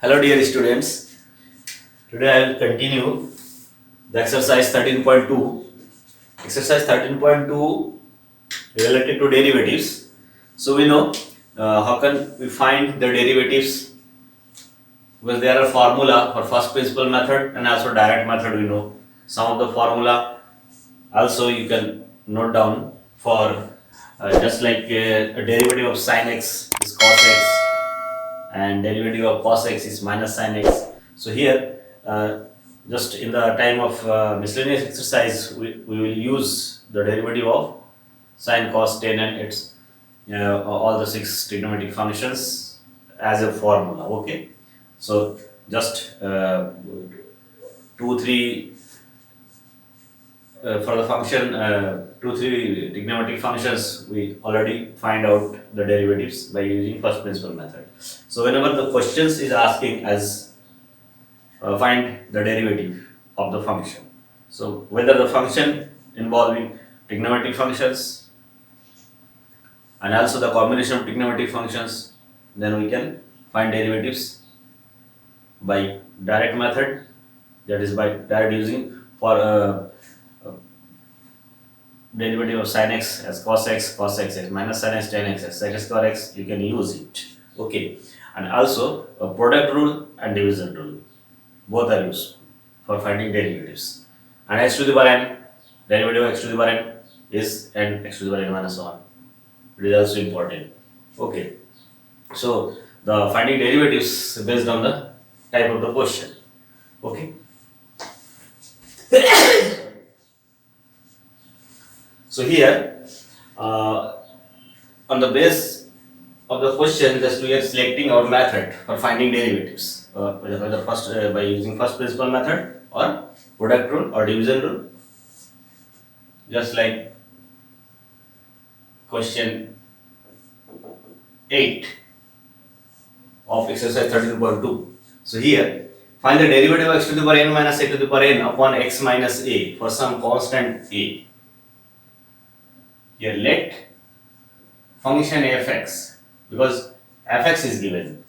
Hello dear students, today I will continue the exercise 13.2. Exercise 13.2 related to derivatives. So we know how can we find the derivatives, because there are formula for first principle method and also direct method. We know some of the formula also you can note down for just like a derivative of sin x is cos x and derivative of cos x is minus sin x. So here, just in the time of miscellaneous exercise, we will use the derivative of sin, cos, tan and its all the 6 trigonometric functions as a formula. Okay, so just 2-3 for the function 2-3 trigonometric functions, we already find out the derivatives by using first principle method. So whenever the questions is asking as find the derivative of the function, so whether the function involving trigonometric functions and also the combination of trigonometric functions, then we can find derivatives by direct method, that is by direct using for derivative of sin x as cos x minus sin x tan x secant square x, you can use it. Okay, and also a product rule and division rule, both are used for finding derivatives. And x to the power n, derivative of x to the power n is n x to the power n minus 1. It is also important. Okay, so the finding derivatives based on the type of the question. Okay. So here, on the base of the question, just we are selecting our method for finding derivatives, whether first by using first principle method or product rule or division rule. Just like question 8 of exercise 13.2. So here, find the derivative of x to the power n minus a to the power n upon x minus a for some constant a. Here let function fx, because fx is given,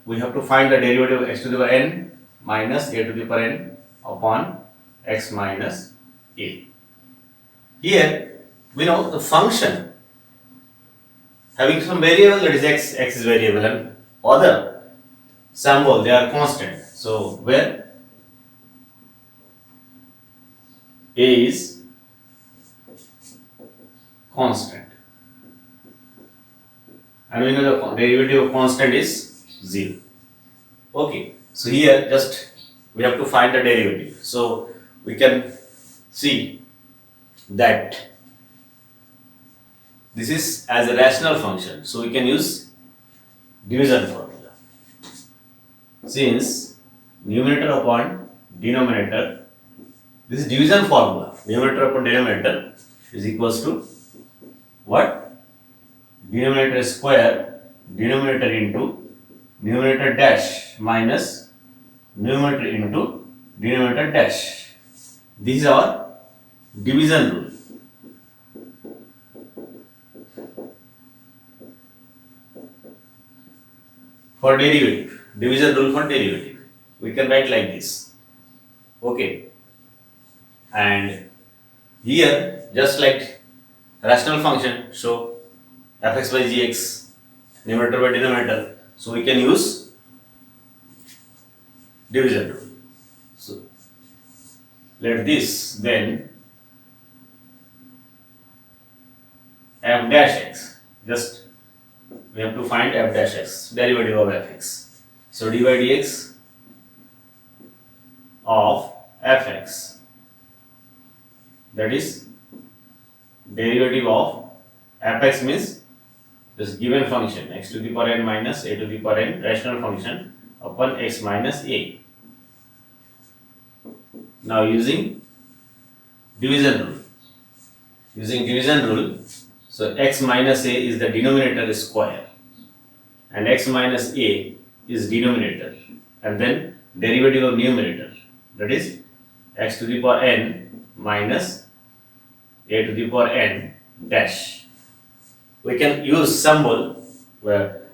we have to find the derivative of x to the power n minus a to the power n upon x minus a. Here we know the function having some variable, that is x is variable, and other symbol they are constant. So where a is constant, and we know the derivative of constant is 0. Okay, so here just we have to find the derivative. So we can see that this is as a rational function, so we can use division formula. Since numerator upon denominator, this is division formula, numerator upon denominator is equals to what? Denominator square, denominator into numerator dash minus numerator into denominator dash. This is our division rule. For derivative, division rule for derivative, we can write like this. Okay, and here just like rational function, so fx by gx, numerator by denominator, so we can use division rule. So let this then f dash x, just we have to find f dash x, derivative of fx. So dy dx of fx, that is derivative of fx means this given function x to the power n minus a to the power n rational function upon x minus a. Now using division rule. So x minus a is the denominator square and x minus a is denominator, and then derivative of numerator, that is x to the power n minus a to the power n dash. We can use symbol where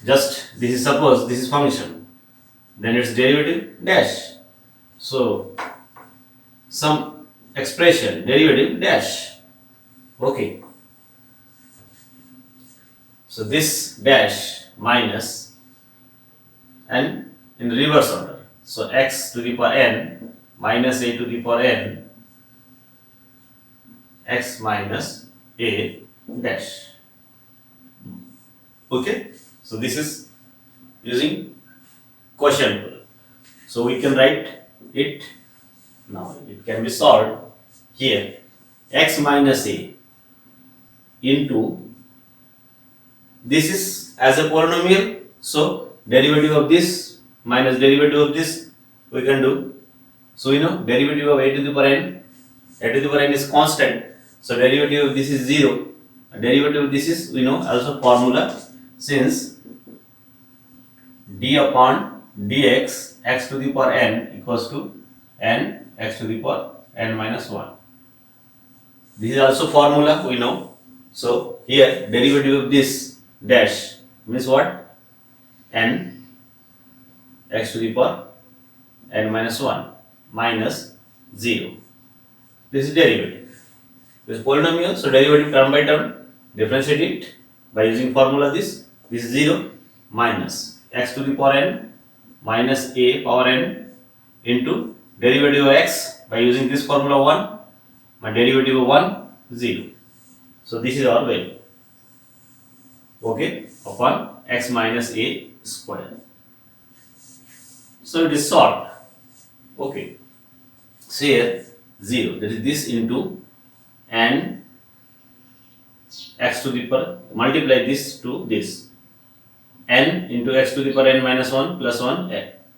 just this is, suppose this is function, then its derivative dash. So some expression derivative dash. Okay. So this dash minus and in reverse order. So x to the power n minus a to the power n x minus a dash. Okay. So this is using quotient rule. So we can write it now. It can be solved here. X minus a into, this is as a polynomial, so derivative of this minus derivative of this we can do. So we know derivative of a to the power n is constant, so derivative of this is 0. Derivative of this is, we know, also formula, since d upon dx x to the power n equals to n x to the power n minus 1. This is also formula, we know. So here derivative of this dash means what? N x to the power n minus 1 minus 0. This is derivative. This is polynomial, so derivative term by term, differentiate it by using formula this. This is 0 minus x to the power n minus a power n into derivative of x by using this formula 1, my derivative of 1, 0. So this is our value. Okay, upon x minus a square. So it is solved. Okay. So here 0, that is this into n x to the power, multiply this to this, n into x to the power n minus 1 plus 1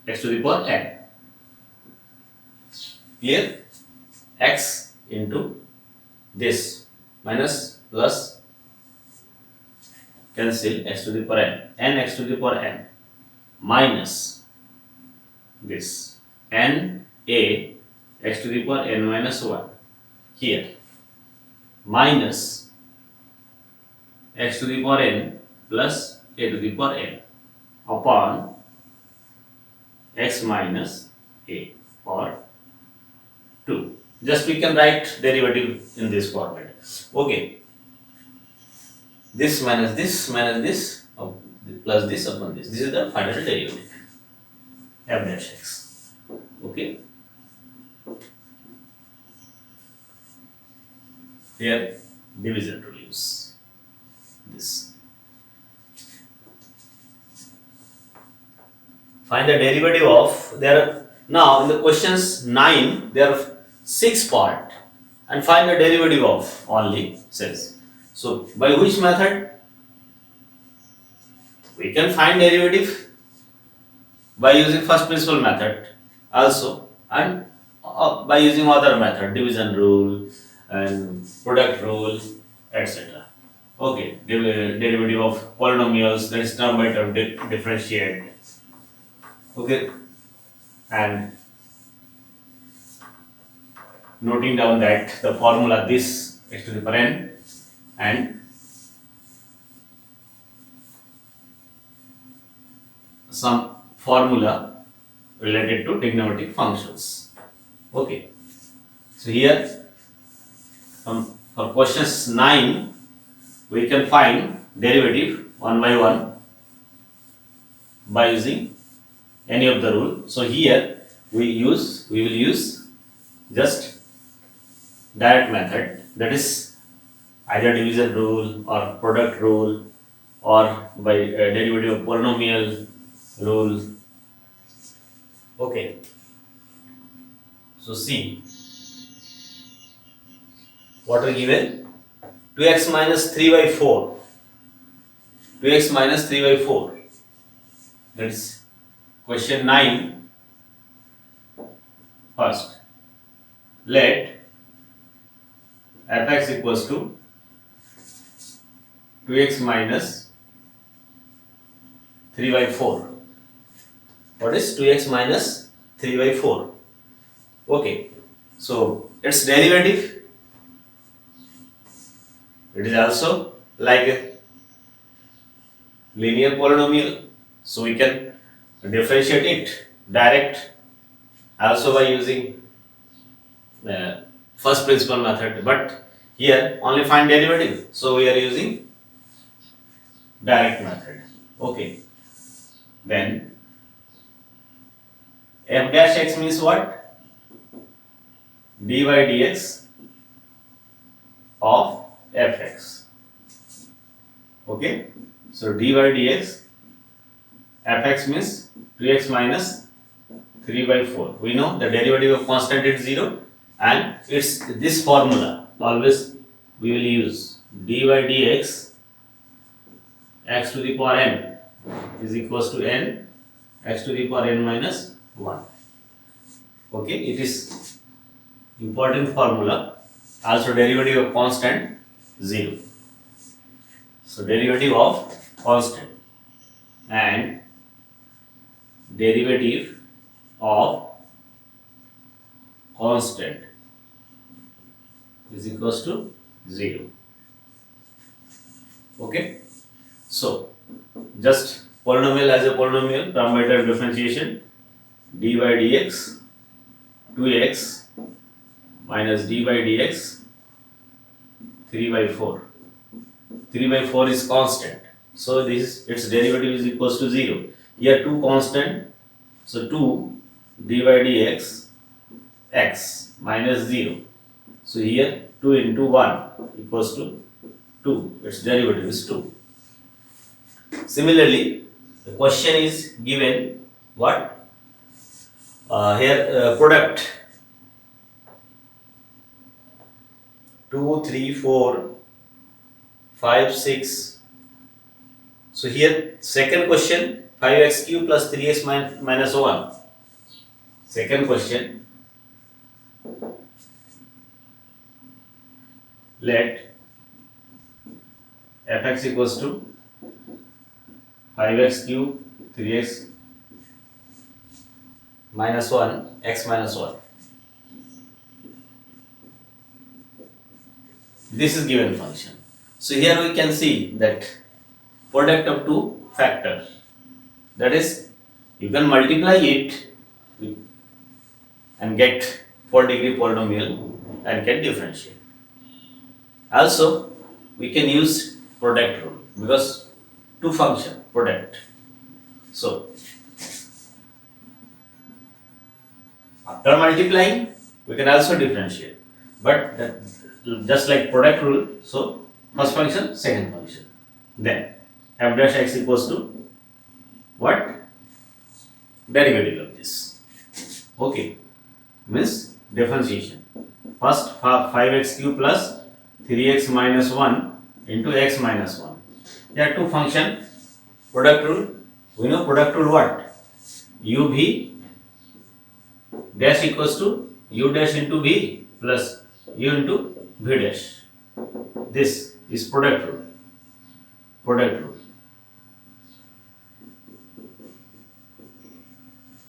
x to the power n. Clear? X into this minus plus cancel x to the power n x to the power n minus this n a x to the power n minus 1 here minus x to the power n plus a to the power n upon x minus a power 2. Just we can write derivative in this format. Okay. This minus this plus this upon this. This is the final derivative. F dash x. Okay. Here division rule use this. Find the derivative of, there are now in the questions 9 there are 6 part and find the derivative of only says. So by which method? We can find derivative by using first principle method also, and by using other method, division rule and product rule, etc. Okay, derivative of polynomials, that is term by term differentiate. Okay, and noting down that the formula this x to the power n and some formula related to trigonometric functions. Okay, so here for questions 9 we can find derivative one by one by using any of the rule. So here we will use just direct method, that is either division rule or product rule or by derivative of polynomial rule. Okay. So see what are given. 2x minus 3 by 4. 2x minus 3 by 4. That is question 9. First, let fx equals to 2x minus 3 by 4. What is 2x minus 3 by 4? Okay, so its derivative, it is also like a linear polynomial, so we can differentiate it direct also by using first principle method, but here only find derivative, so we are using direct method. Okay, then f dash x means what? dy dx of fx. Okay, so dy dx fx means 2x minus 3 by 4. We know the derivative of constant is 0, and it's this formula always we will use. Dy dx x to the power n is equals to n x to the power n minus 1. Okay, it is important formula. Also derivative of constant 0. So derivative of constant and derivative of constant is equals to 0. Okay, so just polynomial as a polynomial, parameter differentiation, dy dx 2x minus dy dx 3 by 4. 3 by 4 is constant, so this its derivative is equals to 0. Here 2 constant, so 2 dy dx x minus 0. So here 2 into 1 equals to 2. Its derivative is 2. Similarly, the question is given what? Here product 2, 3, 4, 5, 6. So here second question 5x cube plus 3x minus 1. Second question, let fx equals to 5x cube 3x minus 1 x minus 1. This is given function. So here we can see that product of two factors, that is you can multiply it and get 4-degree polynomial and get differentiate. Also we can use product rule because two function product. So after multiplying we can also differentiate, but just like product rule, so first function second function, then f dash x equals to what? Derivative of this. Okay, means differentiation. First 5x cube plus 3x minus 1 into x minus 1. There are two function. Product rule, we know product rule what? UV dash equals to u dash into v plus u into v dash. This is product rule. Product rule.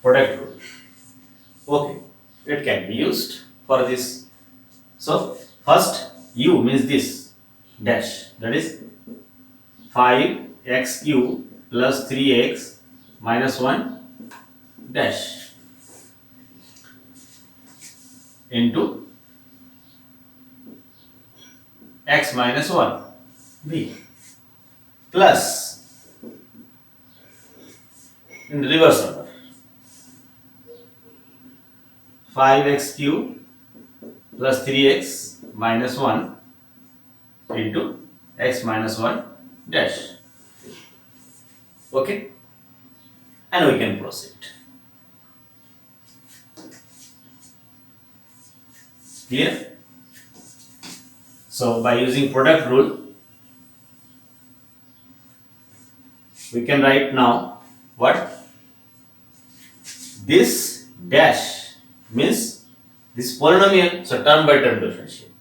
Product rule. Okay, it can be used for this. So first u means this dash, that is 5x cube plus 3x minus 1 dash into x minus 1 b plus in the reverse order 5x cube plus 3x minus 1 into x minus 1 dash. Okay, and we can proceed. Clear? So by using product rule, we can write now what? This dash means this polynomial, so term by term differentiate.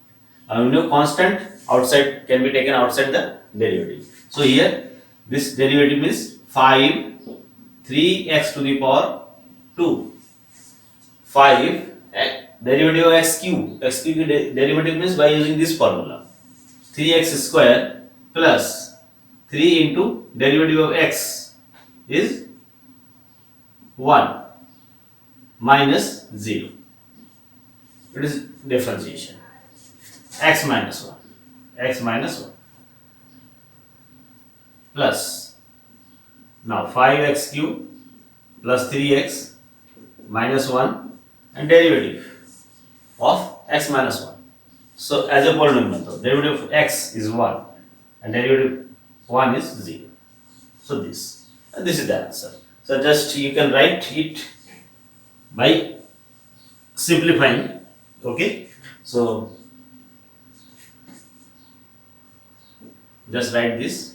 And we know constant outside can be taken outside the derivative. So here this derivative is 5 3x to the power 2. 5 derivative of x cube. X cube derivative means by using this formula. 3x square plus 3 into derivative of x is 1 minus 0. It is differentiation. X minus 1. X minus 1 plus now 5x cube plus 3x minus 1 and derivative of x minus 1. So as a polynomial, derivative of x is 1 and derivative 1 is 0. So this is the answer. So just you can write it by simplifying. Okay, so just write this.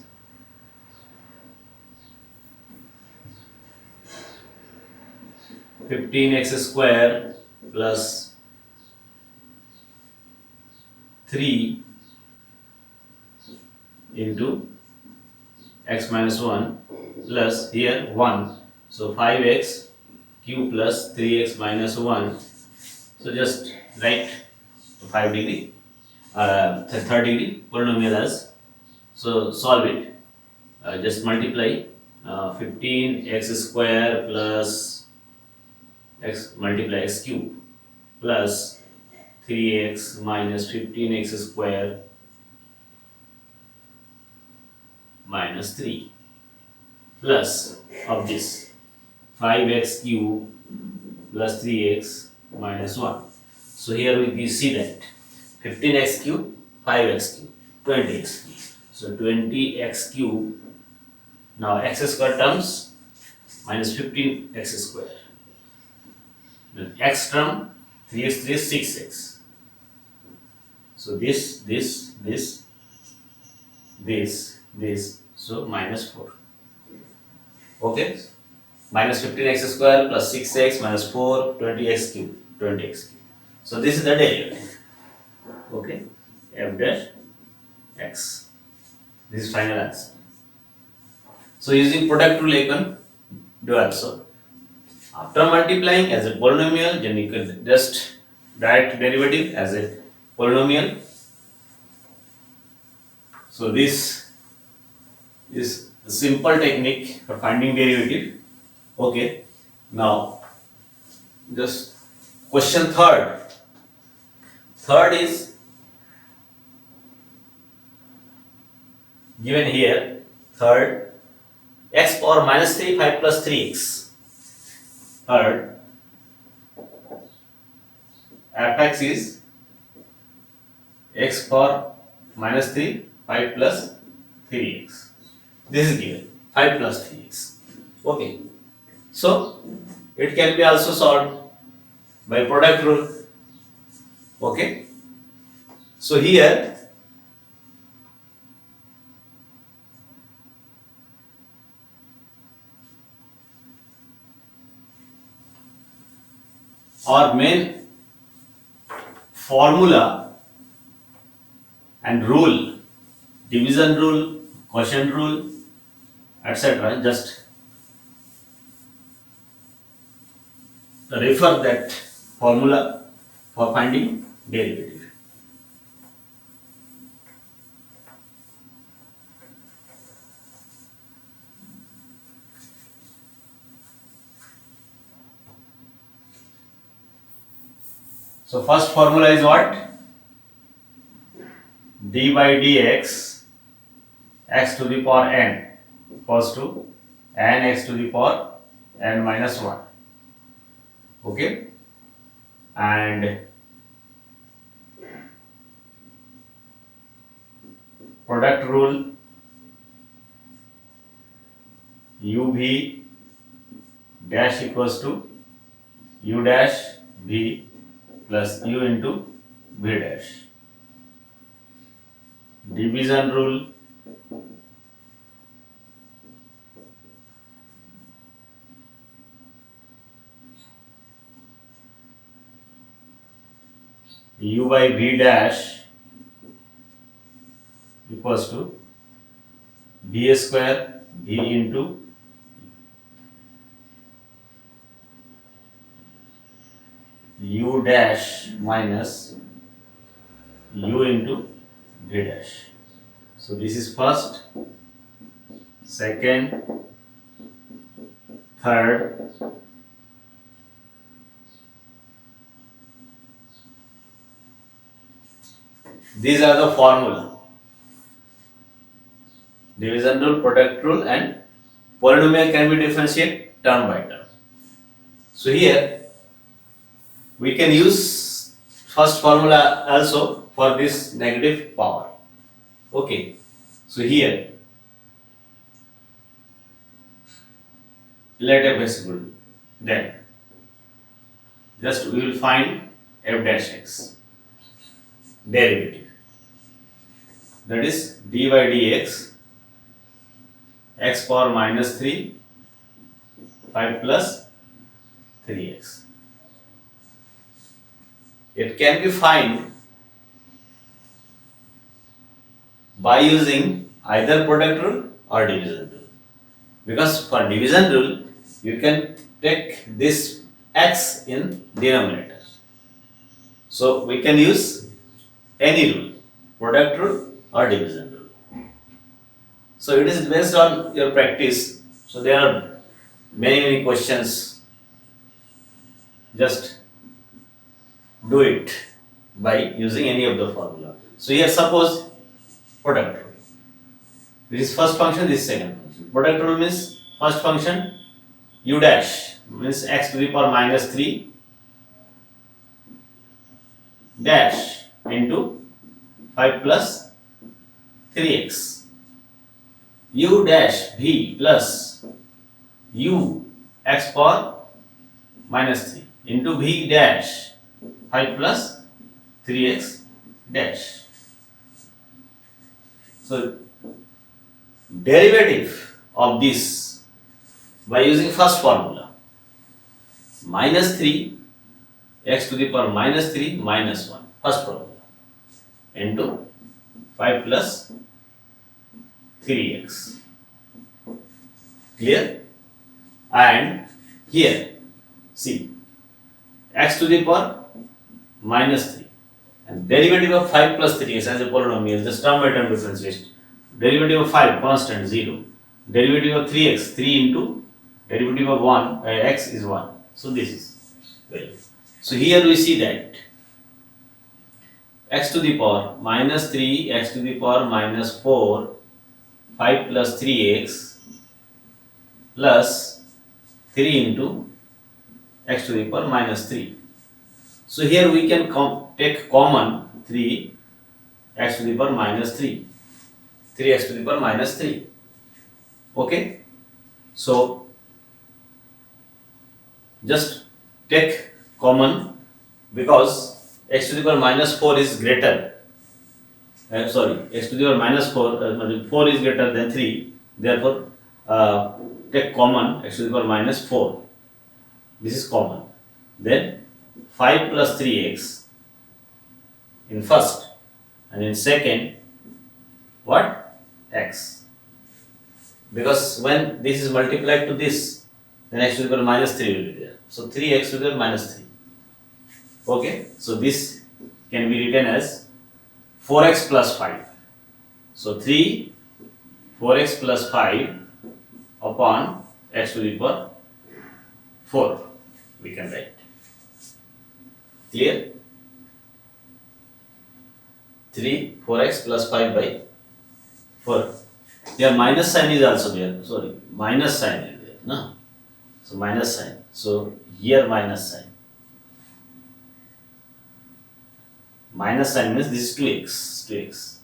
(15x square plus 3 into x minus 1 plus here 1. So 5x cube plus 3x minus 1. So just write 5 degree, third degree polynomial as. So solve it. Just multiply 15x square plus x multiply x cube plus 3x minus 15x square minus 3 plus of this 5x cube plus 3x minus 1. So here we see that 15x cube, 5x cube, 20x cube. So 20x cube, now x square terms minus 15x square. Then x term 3x 3 is 6x. So this, so minus 4. Okay, minus 15x square plus 6x minus 4, 20x cube, 20x cube. So this is the derivative. Okay, f dash x. This is final answer. So using product rule, you can do also. After multiplying as a polynomial, then you can just direct derivative as a polynomial. So this is a simple technique for finding derivative. Okay. Now, just question third. Third is given here. Third, x power minus 3, 5 plus 3x. Third, fx is x power minus 3, 5 plus 3x. This is given 5 plus 3x. Okay. So it can be also solved by product rule. Okay. So here our main formula and rule, division rule, quotient rule, etc. Just refer that formula for finding derivative. So first formula is what? D by dx x to the power n equals to n x to the power n minus 1. Okay, and product rule UV dash equals to u dash v plus u into v dash. Division rule. U by v dash equals to v square v into u dash minus u into v dash. So this is first, second, third, these are the formula. Division rule, product rule, and polynomial can be differentiated term by term. So here we can use first formula also for this negative power. Okay, so here let f is equal to, then just we will find f dash x derivative, that is d by dx x power minus 3 5 plus 3x. It can be found by using either product rule or division rule, because for division rule you can take this x in denominator. So we can use any rule, product rule or division rule. So it is based on your practice. So there are many questions. Just do it by using any of the formula. So here suppose product rule. This is first function, this is second function. Product rule means first function u dash means x to the power minus 3 dash into 5 plus 3x. U dash v plus u x power minus 3 into v dash 5 plus 3x dash. So derivative of this by using first formula, minus 3 x to the power minus 3 minus 1, first formula, into 5 plus 3x. Clear? And here see x to the power minus 3 and derivative of 5 plus 3x as a polynomial, just term by term differentiation. Derivative of 5 constant 0, derivative of 3x 3 into derivative of 1 x is 1. So this is value. So here we see that x to the power minus 3 x to the power minus 4 5 plus 3x plus 3 into x to the power minus 3. So here we can take common 3 x to the power minus 3, 3x to the power minus 3. Okay, so just take common, because x to the power minus 4 is greater, x to the power minus 4, 4 is greater than 3, therefore take common x to the power minus 4, this is common, then 5 plus 3x in first, and in second what, x, because when this is multiplied to this, then x to the power minus 3 will be there, so 3x to the power minus 3. Okay, so this can be written as 4x plus 5. So 4x plus 5 upon x to the power 4 we can write. Clear? 4x plus 5 by 4. Here minus sign is also there. Sorry, minus sign is there. No? So minus sign. So here minus sign. Minus sign means this is 2x.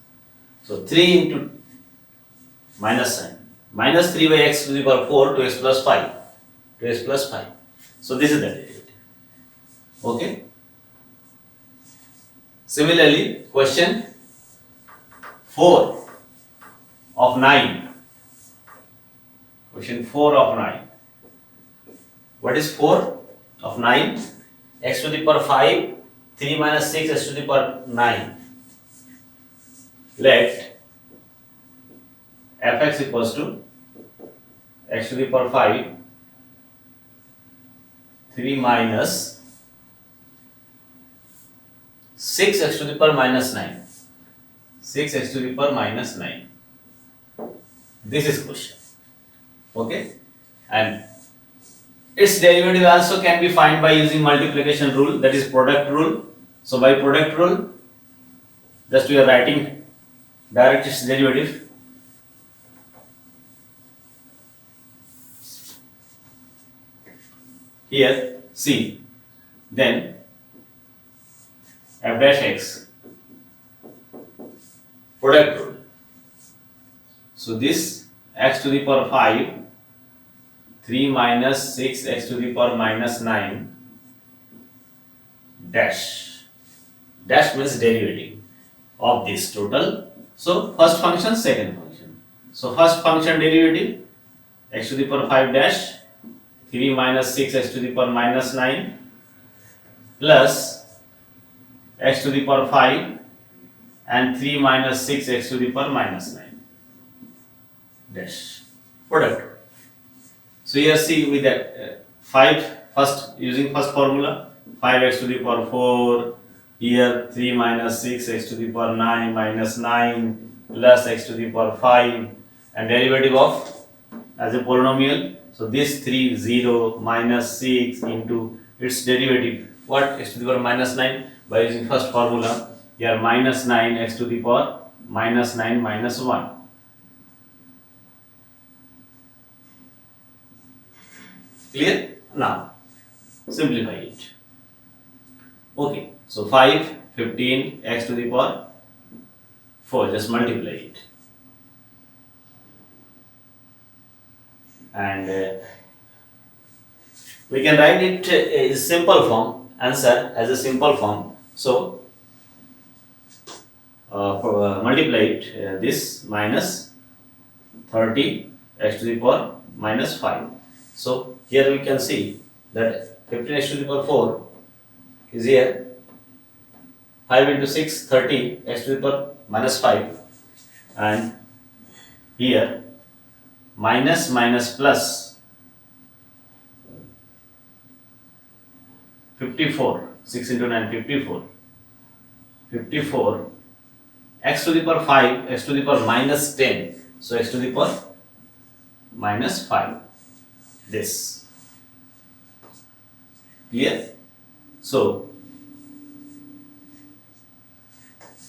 So 3 into minus sign. Minus 3 by x to the power 4 to x plus 5. 2x plus 5. So this is the derivative. Okay. Similarly, question 4 of 9. Question 4 of 9. What is 4 of 9? X to the power 5, 3 minus 6 x to the power 9. Let fx equals to x to the power 5, 3 minus 6 x to the power minus 9. 6 x to the power minus 9. This is question. Okay. And its derivative also can be found by using multiplication rule, that is product rule. So by product rule, just we are writing direct its derivative. Here, C, then f dash x, product rule. So this x to the power 5, 3 minus 6 x to the power minus 9 dash. Dash means derivative of this total. So first function, second function. So first function derivative x to the power 5 dash 3 minus 6 x to the power minus 9 plus x to the power 5 and 3 minus 6 x to the power minus 9 dash product. So here see with that 5 first using first formula 5x to the power 4, here 3 minus 6 x to the power 9 minus 9 plus x to the power 5 and derivative of as a polynomial. So this 3 0 minus 6 into its derivative what x to the power minus 9 by using first formula here minus 9 x to the power minus 9 minus 1. Clear? Now simplify it. Okay, so 5, 15 x to the power 4, just multiply it. And we can write it in simple form, answer as a simple form. So multiply it this minus 30 x to the power minus 5. So here we can see that 15 x to the power 4 is here 5 into 6 30 x to the power minus 5 and here minus minus plus 54 6 into 9 54 x to the power 5 x to the power minus 10, so x to the power minus 5 this. Clear? So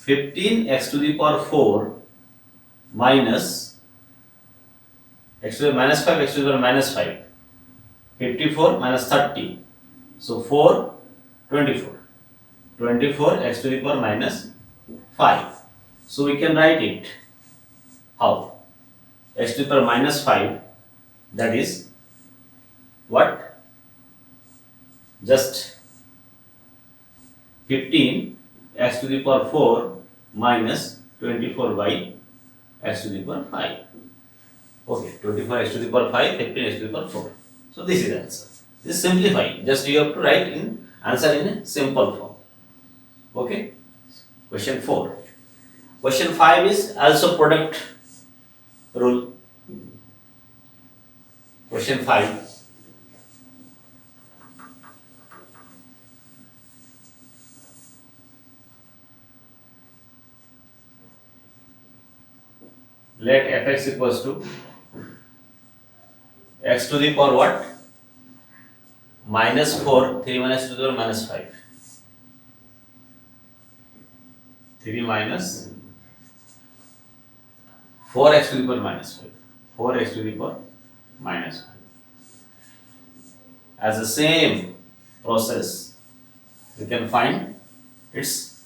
15 x to the power 4 minus x to the minus 5 x to the power minus 5, 54 minus 30, so 4 24 x to the power minus 5. So we can write it how? X to the power minus 5, that is what? Just 15 x to the power 4 minus 24 by x to the power 5. Okay, 24 x to the power 5, 15 x to the power 4. So this is the answer. This is simplifying. Just you have to write in answer in a simple form. Okay. Question 4. Question 5 is also product rule. Question 5. Let fx equals to x to the power what? Minus 4, 3 minus 2 to the power minus 5. 3 minus 4x to the power minus 5. 4x to the power minus 5. As the same process, we can find its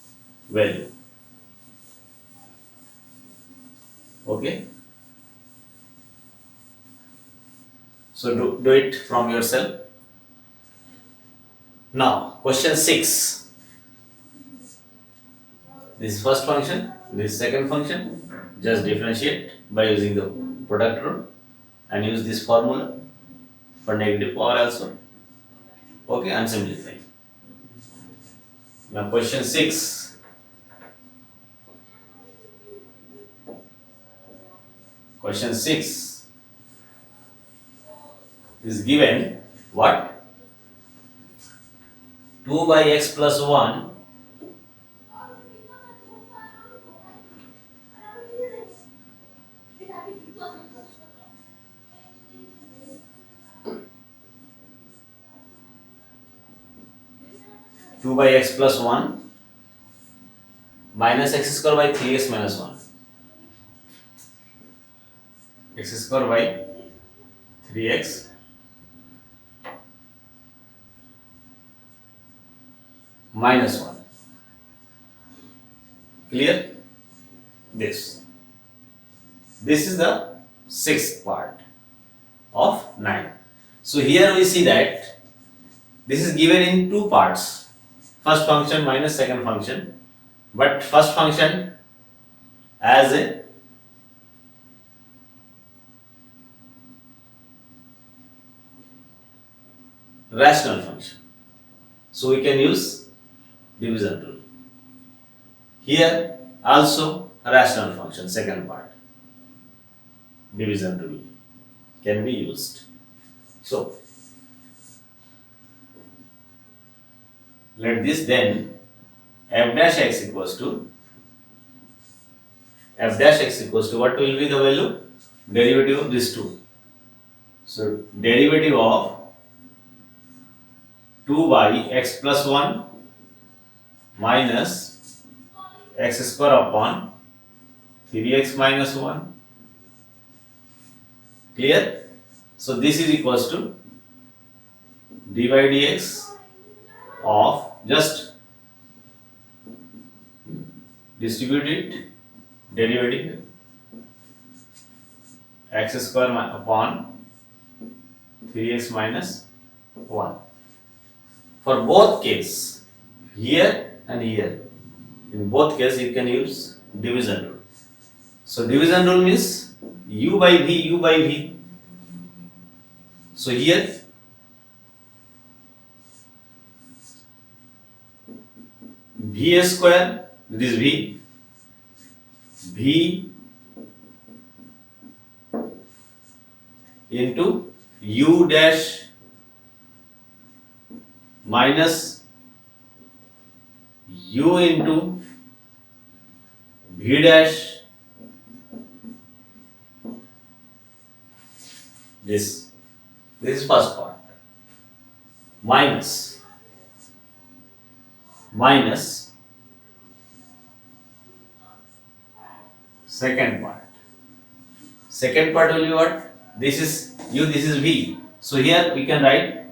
value. Okay. So do it from yourself. Now question 6. This is first function, this is second function. Just differentiate by using the product rule and use this formula for negative power also. Okay, and simplify. Now question 6. Question 6 is given what? 2 by x plus 1 2 by x plus 1 minus x square by 3x minus 1. X square by 3x minus 1. Clear? This is the sixth part of 9. So here we see that this is given in two parts. First function minus second function, but first function as a rational function. So we can use division rule. Here also a rational function, second part, division rule can be used. So let this then f dash x equals to what will be the value? Derivative of these two. So derivative of 2 by x plus 1 minus x square upon 3x minus 1. Clear? So this is equals to dy dx of, just distribute it, derivative x square upon 3x minus 1. For both cases, here and here, in both cases you can use division rule. So division rule means u by v. So here v square, this is v into u dash minus u into v dash, this is first part, minus second part will be what? This is u, this is v. So here we can write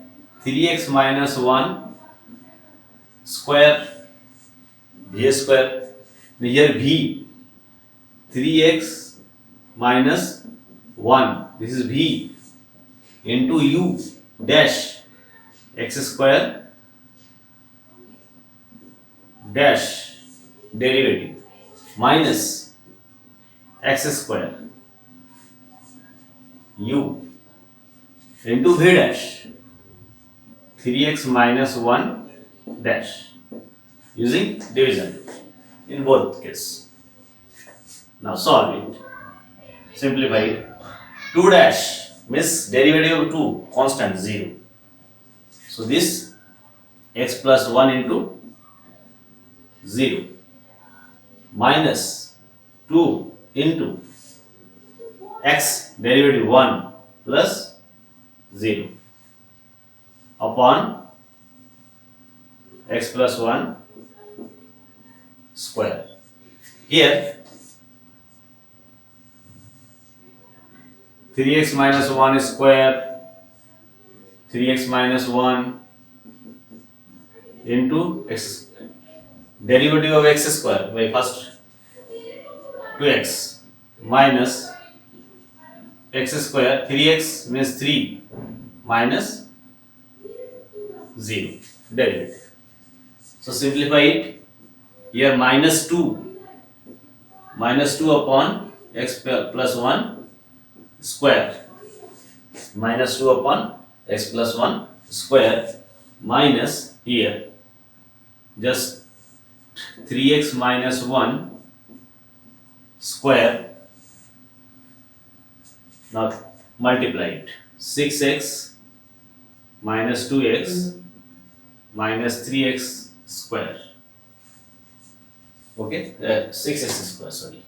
3x minus 1 square v square. Here v, 3x minus 1, this is v into u dash x square dash derivative minus x square u into v dash 3x minus 1 dash, using division in both cases. Now solve it, simplify it. 2 dash means derivative of 2 constant 0. So this x plus 1 into 0 minus 2 into x derivative 1 plus 0 upon x plus 1 square. Here 3x minus 1 square, 3x minus 1 into x, derivative of x square by first 2x minus x square, 3x means 3 minus 0 derivative. So simplify it. Here minus 2 upon x plus 1 square, minus 2 upon x plus 1 square, minus here just 3x minus 1 square. Now multiply it. 6x minus 2x minus 3x square. Okay, 6x square, sorry.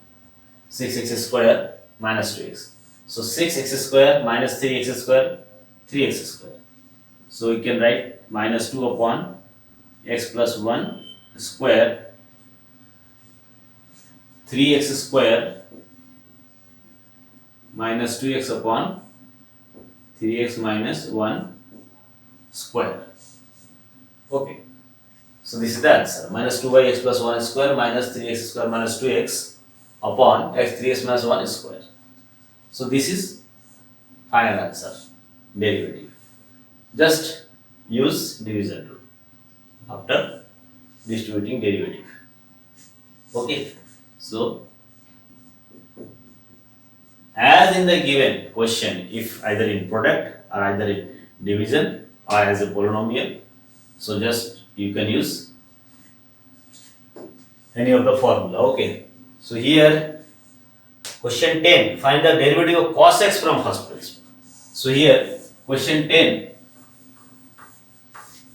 6x square minus 2x. So 6x square minus 3x square, 3x square. So we can write minus 2 upon x plus 1 square, 3x square minus 2x upon 3x minus 1 square. Okay. So this is the answer. Minus 2 by x plus 1 square minus 3x square minus 2x upon x 3x minus 1 square. So this is final answer, derivative. Just use division rule after distributing derivative. Okay. So as in the given question, if either in product or either in division or as a polynomial, so just you can use any of the formula. Okay. So here question 10, find the derivative of cos x from first principle. So here question 10,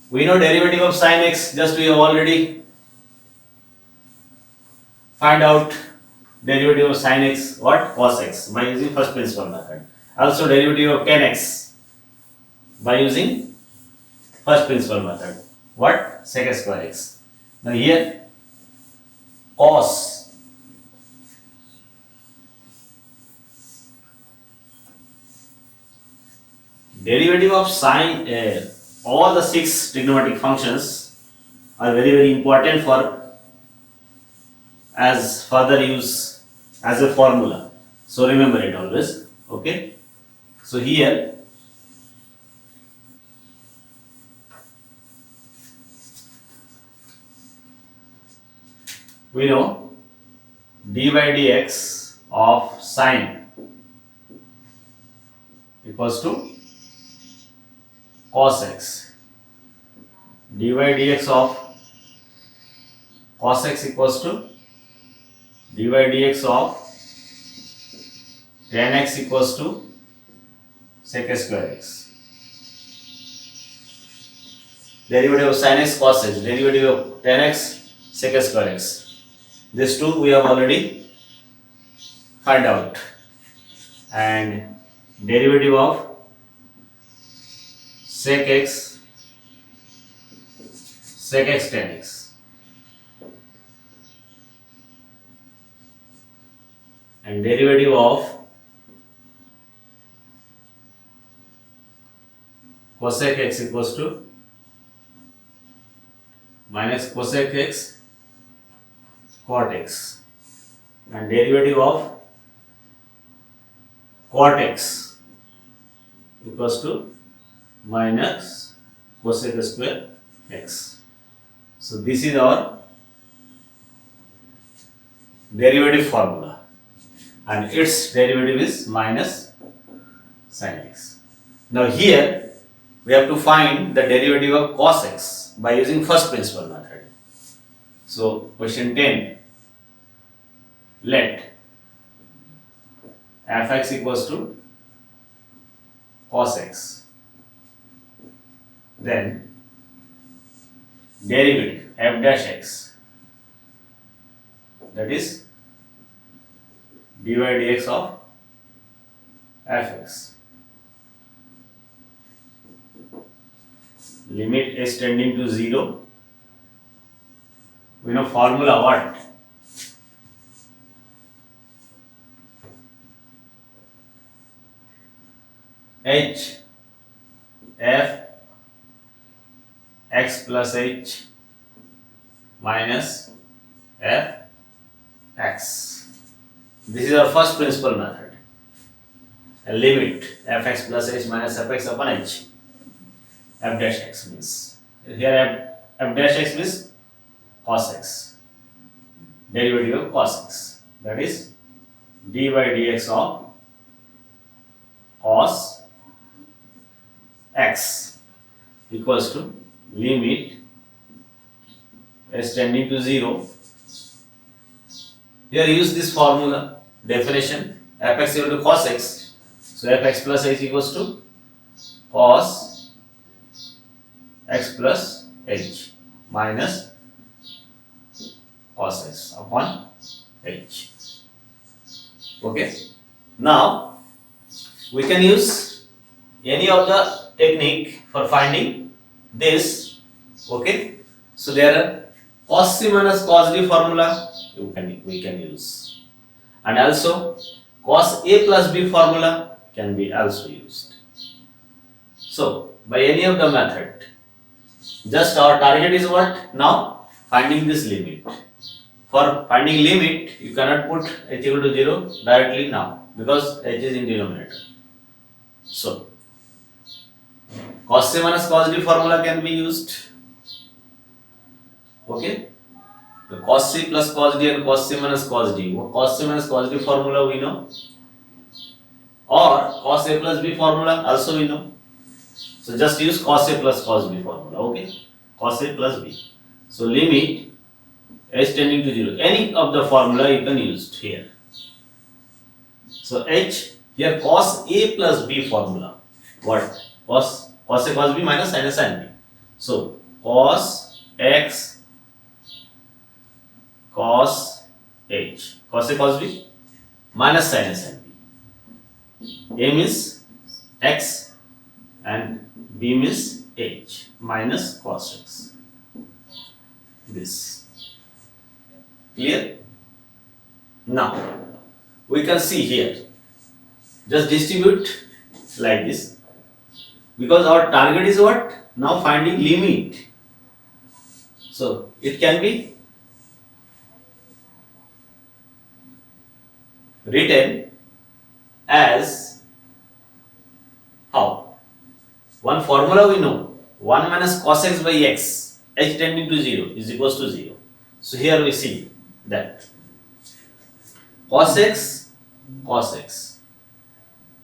we know derivative of sin x, just we have already find out derivative of sin x, what? Cos x, by using first principle method. Also derivative of tan x by using first principle method. What? Sec square x. Now here cos derivative of sine, all the 6 trigonometric functions are very important for as further use as a formula. So remember it always. Okay. So here we know d by dx of sine equals to cos x. d by dx of cos x equals to d by dx of tan x equals to sec square x. Derivative of sin x, cos x. Derivative of tan x, sec square x. These two we have already find out. And derivative of sec x tan x. And derivative of cosec x equals to minus cosec x cot x. And derivative of cot x equals to minus cosec square x. So this is our derivative formula, and its derivative is minus sin x. Now here we have to find the derivative of cos x by using first principle method. So question 10, let f(x) equals to cos x, then derivative f dash x, that is dy dx of fx, limit s tending to 0. We know formula what? H f x plus h minus f x. This is our first principle method. a limit fx plus h minus fx upon h. F dash x means here f dash x means cos x, derivative of cos x, that is dy dx of cos x equals to limit s tending to 0. Here use this formula definition, fx equal to cos x, so fx plus h equals to cos x plus h minus cos x upon h. Okay, now we can use any of the technique for finding this. Okay, so there are cos c minus cos d formula we can use, and also cos a plus b formula can be also used. So by any of the method, just our target is what now? Finding this limit. For finding limit, you cannot put h equal to 0 directly now because h is in denominator. So cos a minus cos d formula can be used. Okay, the cos c plus cos d and cos c minus cos d. Cos c minus cos d formula we know, or cos a plus b formula also we know. So just use cos a plus cos b formula. Okay, cos a plus b. So limit h tending to 0. Any of the formula you can use here. So h here cos a plus b formula. What? Cos a cos b minus sin a sin b. So cos x cos h, cos a cos b minus sin a sin b. A means x and b means h minus cos x. This. Clear? Now we can see here. Just distribute like this because our target is what? Now finding limit. So it can be written as how? One formula we know, 1 minus cos x by x, h tending to 0 is equals to 0. So here we see that cos x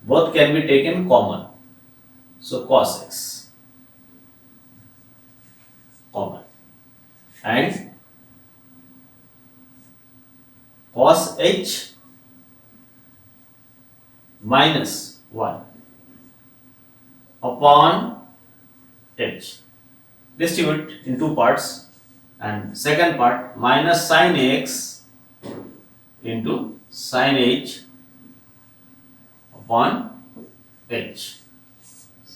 both can be taken common. So cos x common and cos h minus 1 upon h. Distribute in two parts, and second part minus sin x into sin h upon h.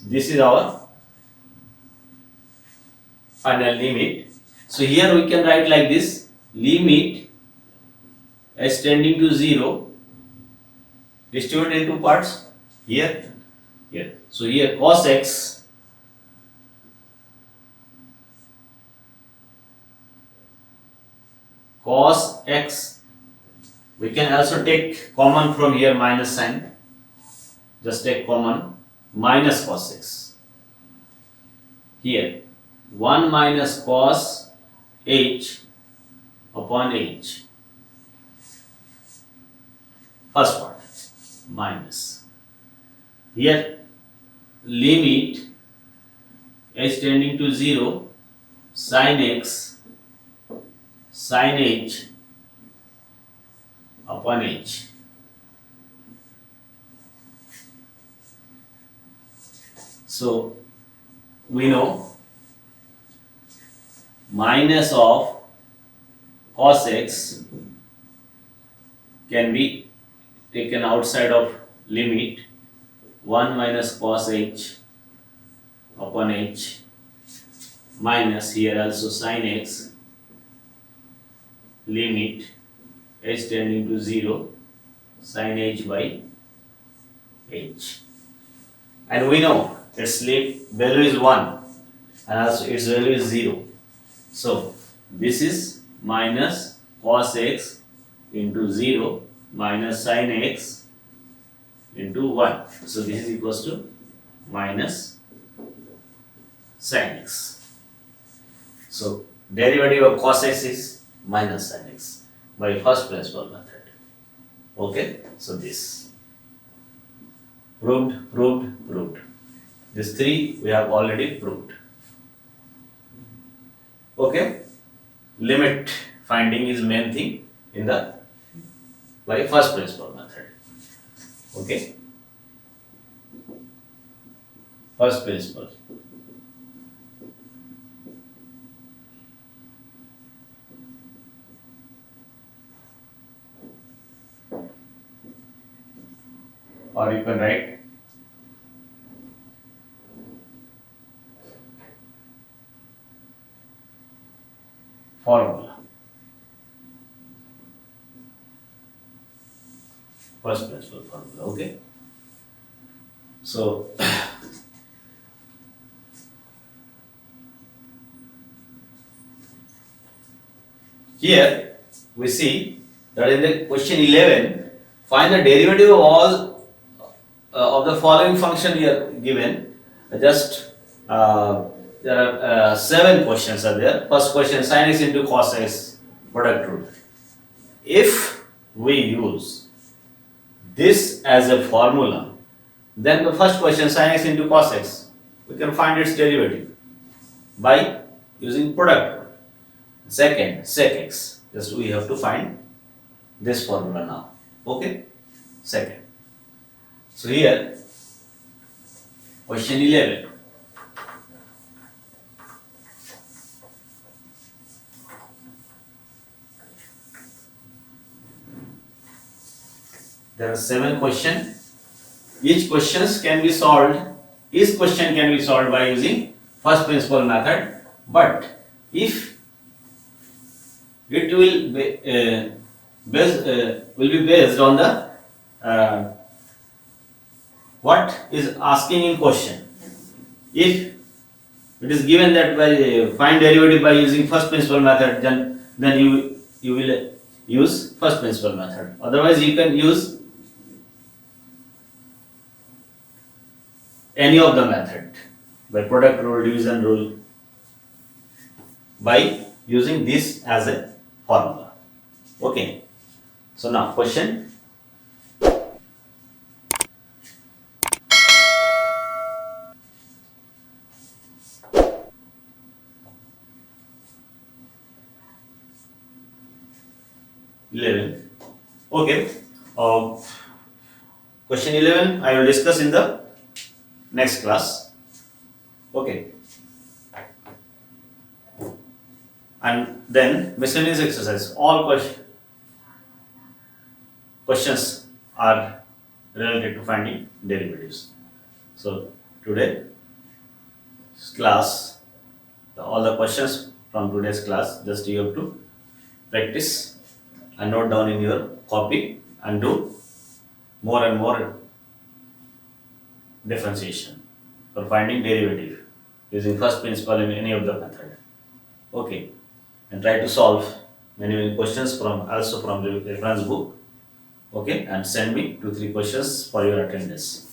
This is our final limit. So here we can write like this: limit h tending to 0, distribute in two parts, here. So here cos x we can also take common from here minus sign. Just take common, minus cos x. Here 1 minus cos h upon h. First part minus. Here limit h tending to 0 sin x sin h upon h. So we know minus of cos x can be taken outside of limit, 1 minus cos h upon h minus here also sin x limit h tending to 0 sin h by h, and we know its value is 1 and also its value is 0. So this is minus cos x into 0 minus sin x into 1. So this is equals to minus sin x. So derivative of cos x is minus sin x by first principle method. Okay, so this proved. These three we have already proved. Okay, limit finding is main thing in the by first principle method. Okay, first principle. Or you can write formula. First principle formula. Okay. So here we see that in the question 11, find the derivative of all of the following function here given. Just there are 7 questions are there. First question, sin x into cos x product rule. If we use this as a formula, then the first question, sin x into cos x, we can find its derivative by using product rule. Second, sec x, just we have to find this formula now. Okay, second. So here, question 11. There are 7 questions. Each question can be solved by using first principle method. But if it will be based on the what is asking in question. If it is given that by find derivative by using first principle method, then you will use first principle method. Otherwise, you can use any of the method by product rule, division rule, by using this as a formula. Okay. So now question. Okay. Question 11 I will discuss in the next class. Okay. And then miscellaneous exercise. All questions are related to finding derivatives. So today class, all the questions from today's class, just you have to practice and note down in your copy and do more and more differentiation for finding derivative using first principle in any of the method. Okay, and try to solve many questions also from the reference book. Okay, and send me 2-3 questions for your attendance.